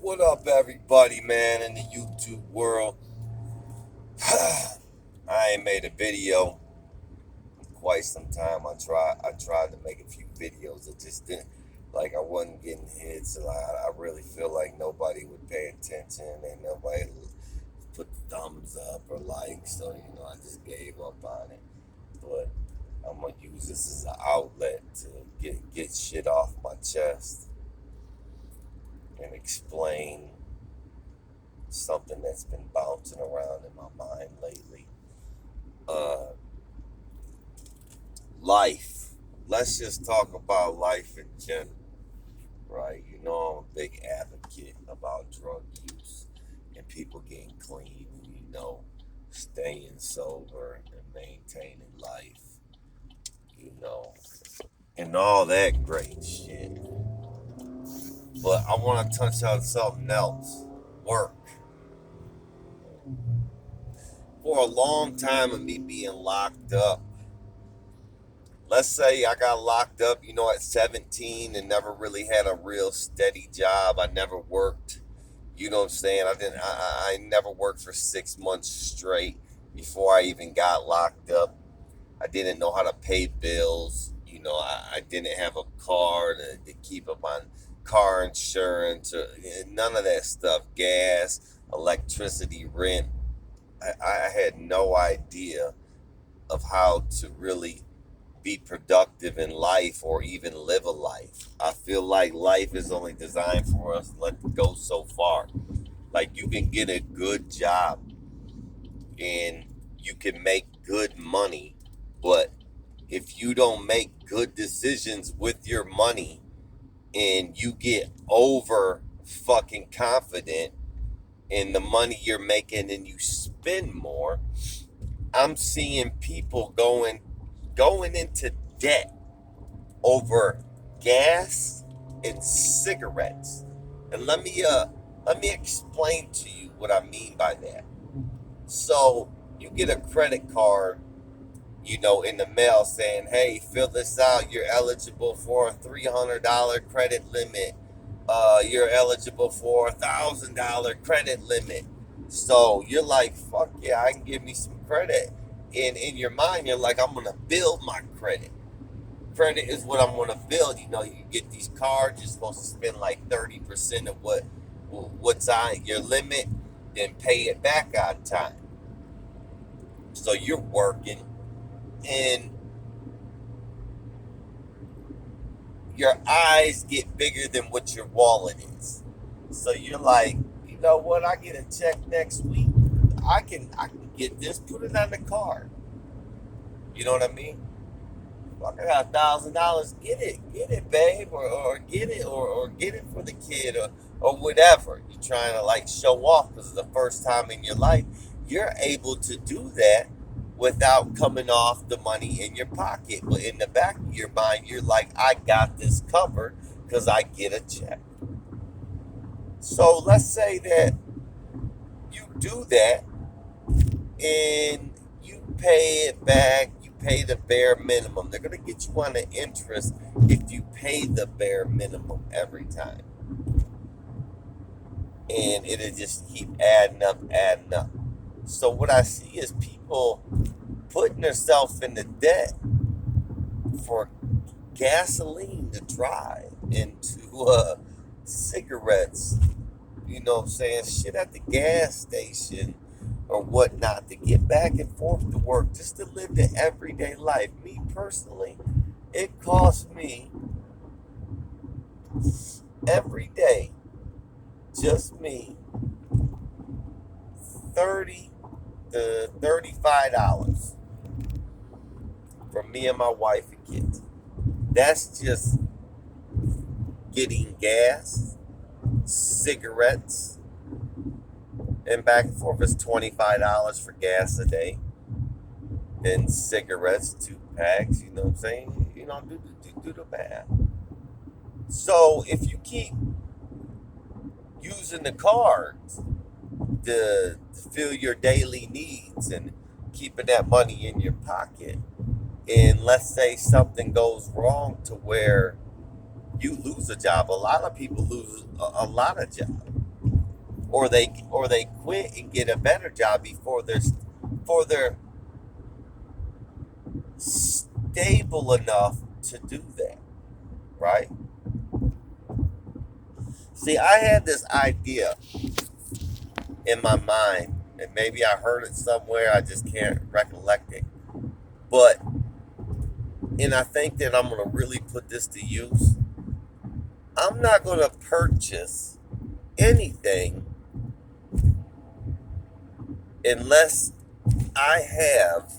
What up, everybody, man, in the YouTube world? I ain't made a video in quite some time. I tried to make a few videos. It just didn't, like, I wasn't getting hits. So I really feel like nobody would pay attention and nobody would put thumbs up or likes. So, I just gave up on it. But I'm gonna use this as an outlet to get shit off my chest and explain something that's been bouncing around in my mind lately. Uh, Life. Let's just talk about life in general, right? I'm a big advocate about drug use and people getting clean, and, staying sober and maintaining life, you know, and all that great shit. But I want to touch on something else: work. For a long time of me being locked up, let's say I got locked up, at 17 and never really had a real steady job. I never worked, you know what I'm saying? I never worked for 6 months straight before I even got locked up. I didn't know how to pay bills. I didn't have a car to keep up on car insurance, or none of that stuff, gas, electricity, rent. I had no idea of how to really be productive in life or even live a life. I feel like life is only designed for us to let it go so far. Like, you can get a good job and you can make good money, but if you don't make good decisions with your money and you get over fucking confident in the money you're making and you spend more, I'm seeing people going into debt over gas and cigarettes. And let me explain to you what I mean by that. So you get a credit card, in the mail saying, "Hey, fill this out. You're eligible for a $300 credit limit. You're eligible for $1,000 credit limit." So you're like, "Fuck yeah, I can give me some credit." And in your mind, you're like, "I'm gonna build my credit." Credit is what I'm going to build. You get these cards, you're supposed to spend like 30% of what's on your limit, then pay it back on time. So you're working, and your eyes get bigger than what your wallet is. So you're like, "You know what? I get a check next week. I can get this, put it on the card." You know what I mean? Fuck, I got $1,000. Get it, babe, or get it, or get it for the kid, or whatever. You're trying to like show off because it's the first time in your life. You're able to do that without coming off the money in your pocket, but in the back of your mind, you're like, "I got this covered because I get a check." So let's say that you do that and you pay it back, you pay the bare minimum. They're going to get you on the interest if you pay the bare minimum every time. And it'll just keep adding up, adding up. So what I see is people putting themselves into debt for gasoline to drive, into cigarettes, you know what I'm saying, shit at the gas station or whatnot, to get back and forth to work, just to live the everyday life. Me personally, it costs me every day, just me, 30 to $35 for me and my wife and kids. That's just getting gas, cigarettes, and back and forth. It's $25 for gas a day. Then cigarettes, 2 packs, you know what I'm saying? Do the math. So if you keep using the cards to fill your daily needs and keeping that money in your pocket, and let's say something goes wrong to where you lose a job. A lot of people lose a lot of jobs. or they quit and get a better job before they're stable enough to do that, right? See, I had this idea in my mind, and maybe I heard it somewhere, I just can't recollect it. But, and I think that I'm going to really put this to use. I'm not going to purchase anything unless I have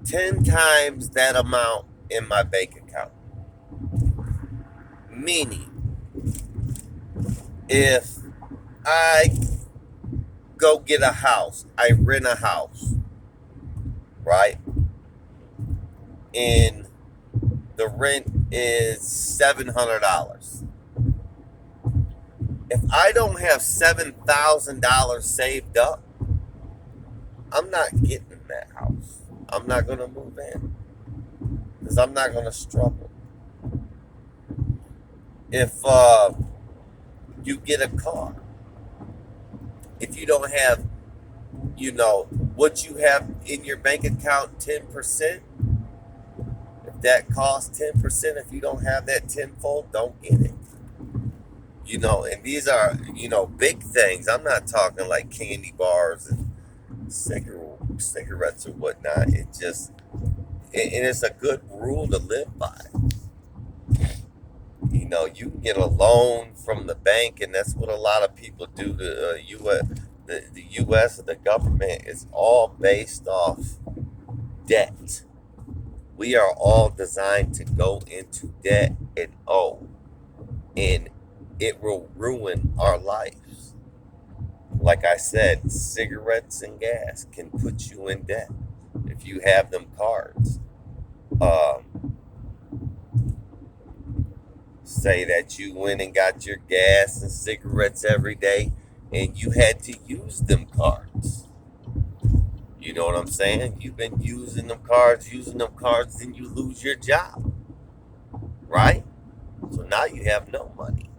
10 times that amount in my bank account. Meaning, if I go get a house, I rent a house, right? And the rent is $700. If I don't have $7,000 saved up, I'm not getting that house. I'm not going to move in because I'm not going to struggle. If you get a car, if you don't have, what you have in your bank account, 10%, if that costs 10%, if you don't have that tenfold, don't get it. And these are, big things. I'm not talking like candy bars and cigarettes or whatnot. And it's a good rule to live by. You can get a loan from the bank, and that's what a lot of people do. The U.S. or the government is all based off debt. We are all designed to go into debt and owe, and it will ruin our lives. Like I said, cigarettes and gas can put you in debt if you have them cards. Say that you went and got your gas and cigarettes every day and you had to use them cards. You know what I'm saying? You've been using them cards, then you lose your job, right? So now you have no money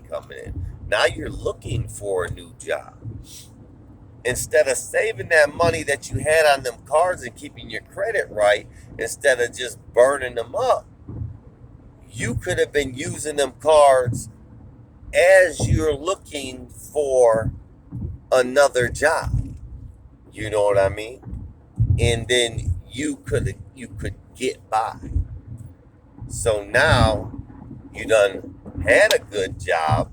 coming in. Now you're looking for a new job. Instead of saving that money that you had on them cards and keeping your credit right, instead of just burning them up, you could have been using them cards as you're looking for another job. You know what I mean? And then you could get by. So now you done had a good job,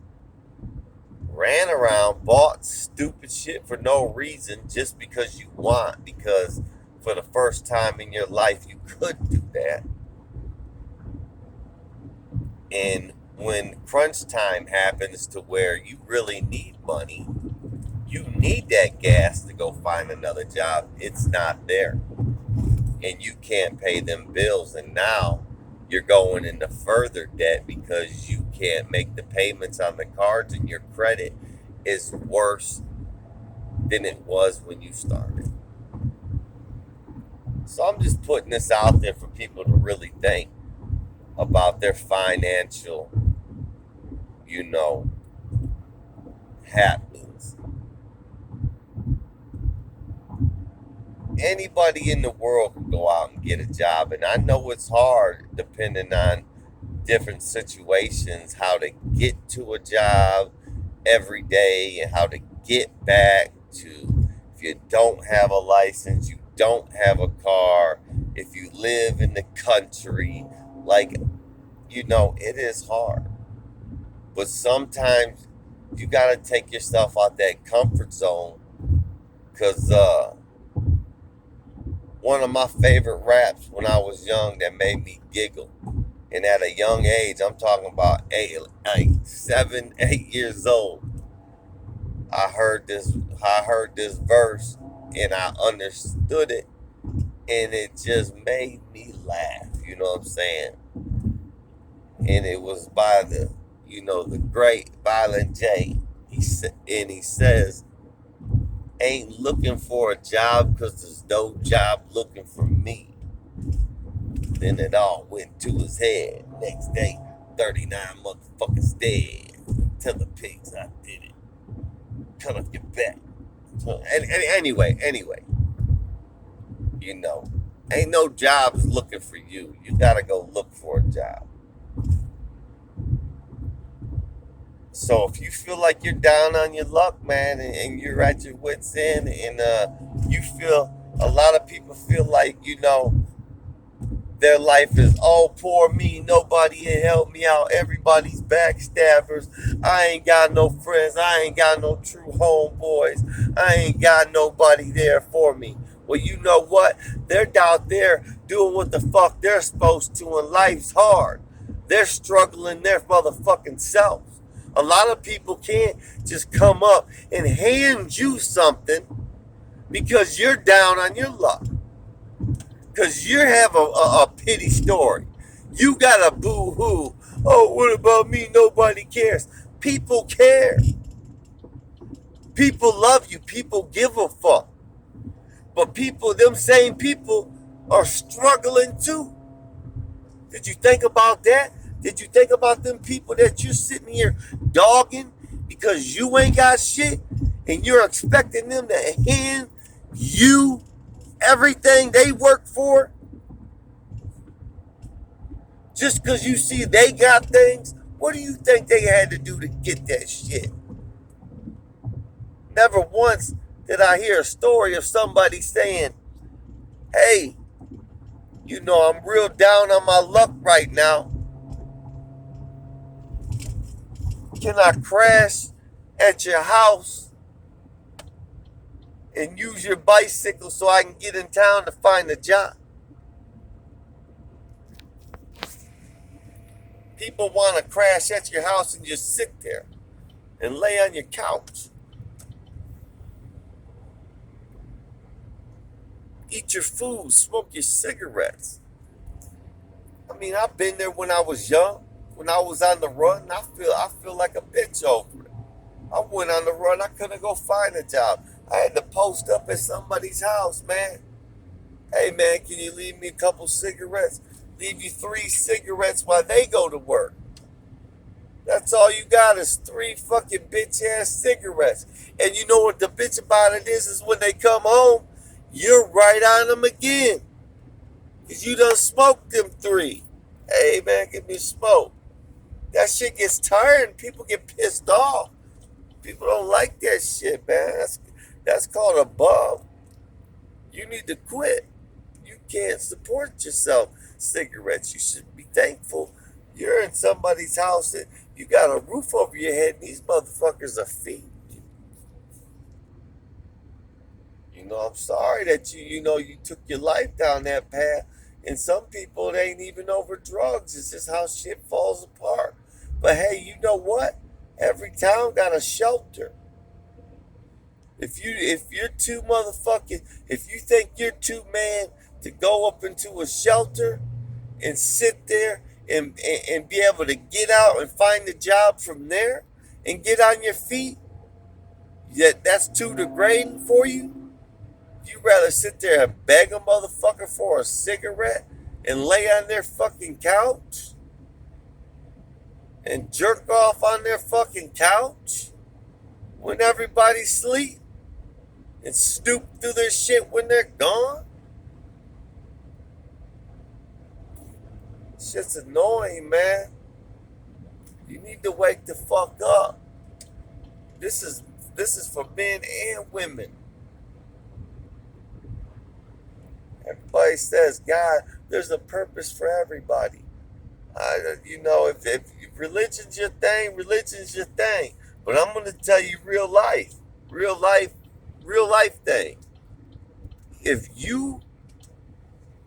ran around, bought stupid shit for no reason, just because you want, because for the first time in your life you could do that. And when crunch time happens to where you really need money, you need that gas to go find another job. It's not there. And you can't pay them bills. And now you're going into further debt because you can't make the payments on the cards, and your credit is worse than it was when you started. So I'm just putting this out there for people to really think about their financial, happenings. Anybody in the world can go out and get a job, and I know it's hard depending on different situations, how to get to a job every day and how to get back to, if you don't have a license, you don't have a car, if you live in the country, it is hard. But sometimes you got to take yourself out that comfort zone, because one of my favorite raps when I was young that made me giggle, and at a young age, I'm talking about 7, 8 years old, I heard this verse and I understood it, and it just made me laugh. You know what I'm saying? And it was by the great Violent J. He says, "Ain't looking for a job because there's no job looking for me." Then it all went to his head. Next day, 39 motherfuckers dead. Tell the pigs I did it. Cut off your back. So, anyway, you know, ain't no jobs looking for you. You gotta go look for a job. So if you feel like you're down on your luck, man, and you're at your wits' end, and you feel a lot of people feel like, you know, their life is, oh, poor me, nobody can help me out, everybody's backstabbers, I ain't got no friends, I ain't got no true homeboys, I ain't got nobody there for me. Well, you know what? They're out there doing what the fuck they're supposed to, and life's hard. They're struggling their motherfucking selves. A lot of people can't just come up and hand you something because you're down on your luck. Because you have a pity story. You got a boo-hoo. Oh, what about me? Nobody cares. People care. People love you. People give a fuck. But people, them same people, are struggling too. Did you think about that? Did you think about them people that you're sitting here dogging because you ain't got shit and you're expecting them to hand you everything they work for? Just because you see they got things, what do you think they had to do to get that shit? Never once did I hear a story of somebody saying, hey, you know, I'm real down on my luck right now. Can I crash at your house and use your bicycle so I can get in town to find a job? People want to crash at your house and just sit there and lay on your couch. Eat your food, smoke your cigarettes. I mean, I've been there when I was young, when I was on the run. I feel like a bitch over it. I went on the run. I couldn't go find a job. I had to post up at somebody's house, man. Hey, man, can you leave me a couple cigarettes? Leave you 3 cigarettes while they go to work. That's all you got is 3 fucking bitch-ass cigarettes. And you know what the bitch about it is when they come home, you're right on them again. Because you done smoked them 3. Hey, man, give me a smoke. That shit gets tired and people get pissed off. People don't like that shit, man. That's called a bum. You need to quit. You can't support yourself. Cigarettes, you should be thankful you're in somebody's house and you got a roof over your head and these motherfuckers are feeding you. You know, I'm sorry that you took your life down that path. And some people, it ain't even over drugs. It's just how shit falls apart. But hey, you know what? Every town got a shelter. If you think you're too man to go up into a shelter and sit there and be able to get out and find a job from there and get on your feet, that's too degrading for you. You rather sit there and beg a motherfucker for a cigarette and lay on their fucking couch and jerk off on their fucking couch when everybody's asleep and snoop through their shit when they're gone? Shit's annoying, man. You need to wake the fuck up. This is for men and women. Everybody says, God, there's a purpose for everybody. If religion's your thing, religion's your thing. But I'm going to tell you real life thing. If you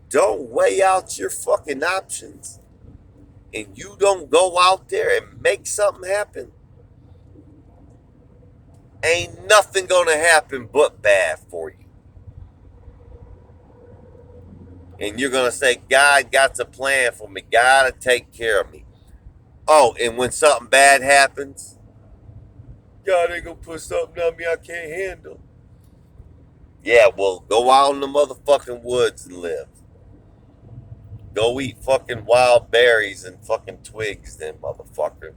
don't weigh out your fucking options and you don't go out there and make something happen, ain't nothing going to happen but bad for you. And you're going to say, God got a plan for me. God to take care of me. Oh, and when something bad happens, God ain't going to put something on me I can't handle. Yeah, well, go out in the motherfucking woods and live. Go eat fucking wild berries and fucking twigs, then, motherfucker.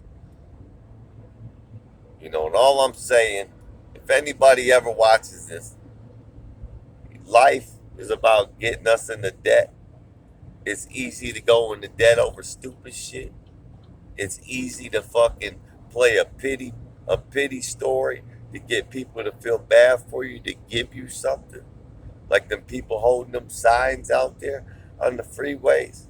You know, and all I'm saying, if anybody ever watches this, life is about getting us into debt. It's easy to go into debt over stupid shit. It's easy to fucking play a pity story to get people to feel bad for you, to give you something. Like them people holding them signs out there on the freeways.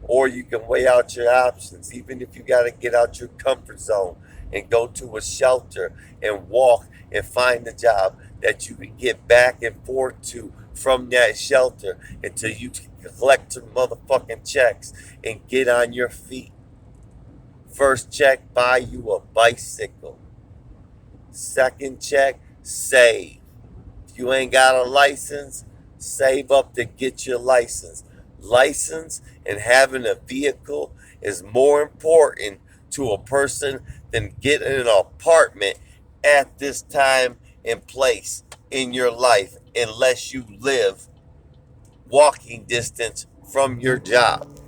Or you can weigh out your options, even if you got to get out your comfort zone and go to a shelter and walk and find a job that you can get back and forth to from that shelter until you collect your motherfucking checks and get on your feet. First check, buy you a bicycle. Second check, save. If you ain't got a license, save up to get your license. License and having a vehicle is more important to a person than getting an apartment at this time and place in your life, unless you live walking distance from your job.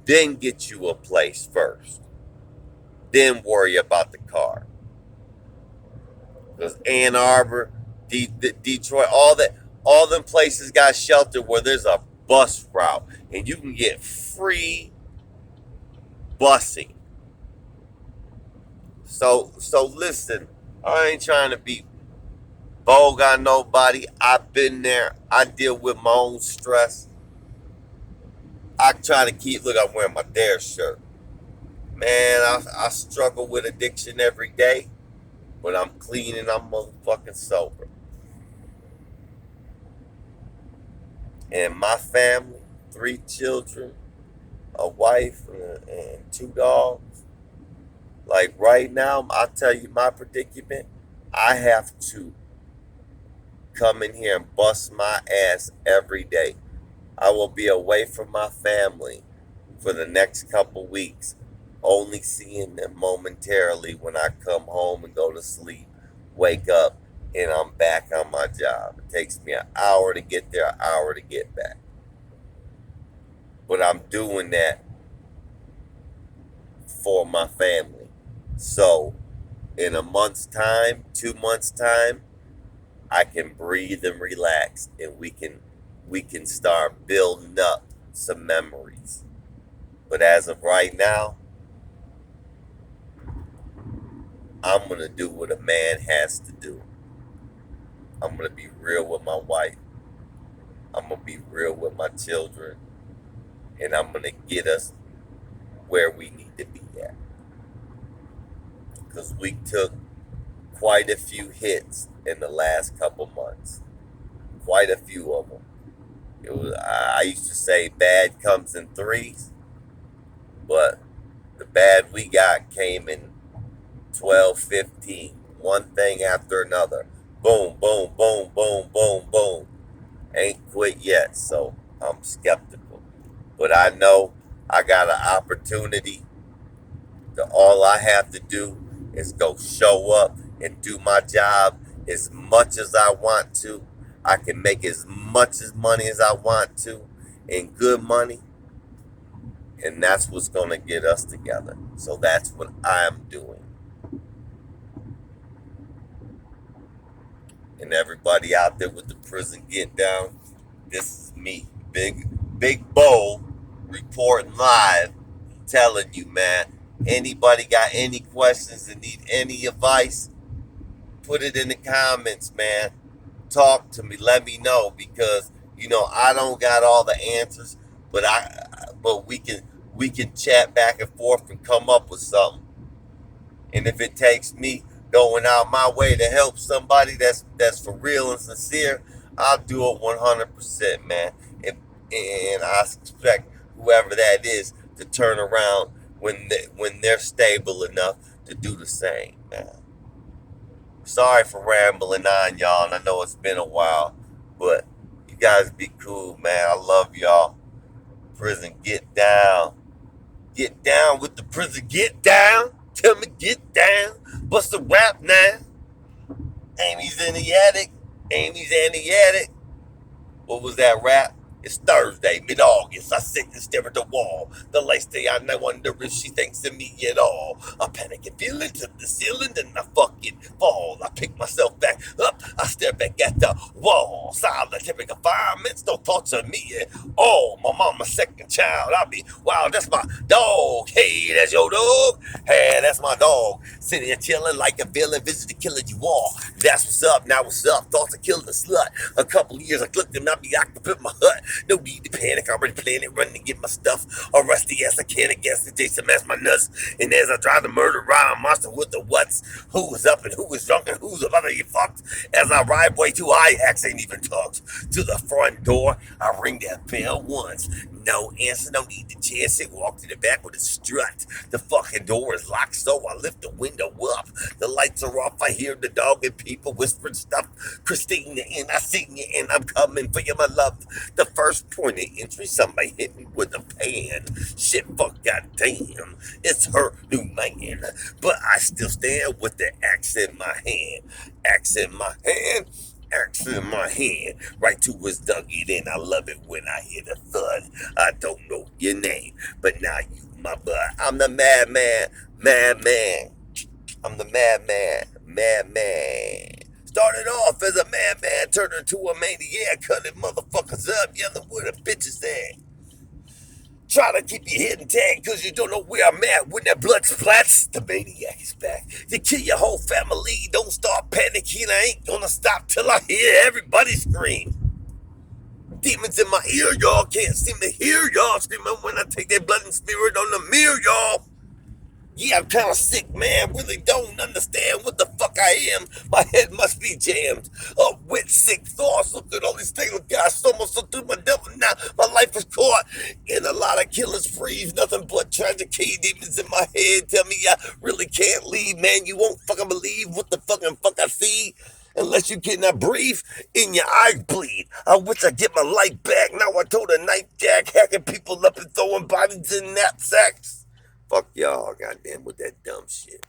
Then get you a place first. Then worry about the car. Because Ann Arbor, Detroit, all them places got shelter where there's a bus route and you can get free busing. So listen, I ain't trying to be bold on nobody. I've been there. I deal with my own stress. I try to keep. Look, I'm wearing my Dare shirt. Man, I struggle with addiction every day, but I'm clean and I'm motherfucking sober. And my family, 3 children, a wife, and 2 dogs. Like right now, I'll tell you my predicament. I have to come in here and bust my ass every day. I will be away from my family for the next couple weeks, only seeing them momentarily when I come home and go to sleep, wake up, and I'm back on my job. It takes me an hour to get there, an hour to get back. But I'm doing that for my family. So, in a month's time, 2 months' time, I can breathe and relax, and we can start building up some memories. But as of right now, I'm gonna do what a man has to do. I'm gonna be real with my wife. I'm gonna be real with my children, and I'm gonna get us where we need to be at. Because we took quite a few hits in the last couple months. Quite a few of them. I used to say bad comes in threes, but the bad we got came in 12, 15. One thing after another. Boom, boom, boom, boom, boom, boom. Ain't quit yet, so I'm skeptical. But I know I got an opportunity. All I have to do is go show up and do my job as much as I want to. I can make as much as money as I want to, and good money, and that's what's going to get us together. So that's what I'm doing. And everybody out there with the prison get down, this is me, Big Bo, reporting live, telling you, man. Anybody got any questions and need any advice? Put it in the comments, man. Talk to me. Let me know, because I don't got all the answers, but we can chat back and forth and come up with something. And if it takes me going out my way to help somebody that's for real and sincere, I'll do it 100%, man. And I expect whoever that is to turn around when they're stable enough to do the same, man. Sorry for rambling on, y'all, and I know it's been a while, but you guys be cool, man. I love y'all. Prison, get down. Get down with the prison, get down. Tell me, get down. What's the rap now? Amy's in the attic. Amy's in the attic. What was that rap? It's Thursday, mid-August. I sit and stare at the wall. The lights stay on. I wonder if she thinks of me at all. I panic and feel into the ceiling, then I fucking fall. I pick myself back up. I stare back at the wall. Silent, typical environments. No thoughts of me at all. My mama's second child. I be wow. That's my dog. Hey, that's your dog. Hey, that's my dog. Sitting here chilling like a villain, visiting, killing you all. That's what's up. Now what's up? Thoughts of killing a slut. A couple of years I clicked and I be occupied in my hut. No need to panic. I'm already planning, running to get my stuff. All rusty as I can against the Jason, that's my nuts. And as I drive the murder rhyme monster with the what's, who is up and who is drunk and who's about to get fucked. As I ride way too high, axe ain't even talked. To the front door, I ring that bell once. No answer, no need to chance it. Walk to the back with a strut. The fucking door is locked, so I lift the window up. The lights are off. I hear the dog and people whispering stuff. Christina, and I sing it, and I'm coming for you, my love. The first point of entry, somebody hit me with a pan. Shit, fuck, goddamn, it's her new man. But I still stand with the axe in my hand. Axe in my hand. Axe in my hand, right to his Dougie, and I love it when I hear the thud. I don't know your name, but now you my bud. I'm the madman, madman. I'm the madman, madman. Started off as a madman, turned into a maniac, cutting motherfuckers up, yelling where the bitches at. Try to keep your head intact, cause you don't know where I'm at. When that blood splats, the maniac is back. To kill your whole family, don't start panicking. I ain't gonna stop till I hear everybody scream. Demons in my ear, y'all can't seem to hear y'all screaming when I take that blood and smear it on the mirror, y'all. Yeah, I'm kind of sick, man. Really don't understand what the fuck I am. My head must be jammed up with sick thoughts. Look at all these things. Gosh, almost so through my devil now. My life is caught in a lot of killing sprees. Nothing but tragedy. Demons in my head tell me I really can't leave, man. You won't fucking believe what the fucking fuck I see. Unless you cannot breathe, in your eyes bleed. I wish I get my life back. Now I told a night jack, hacking people up and throwing bodies in knapsacks. Fuck y'all, goddamn, with that dumb shit.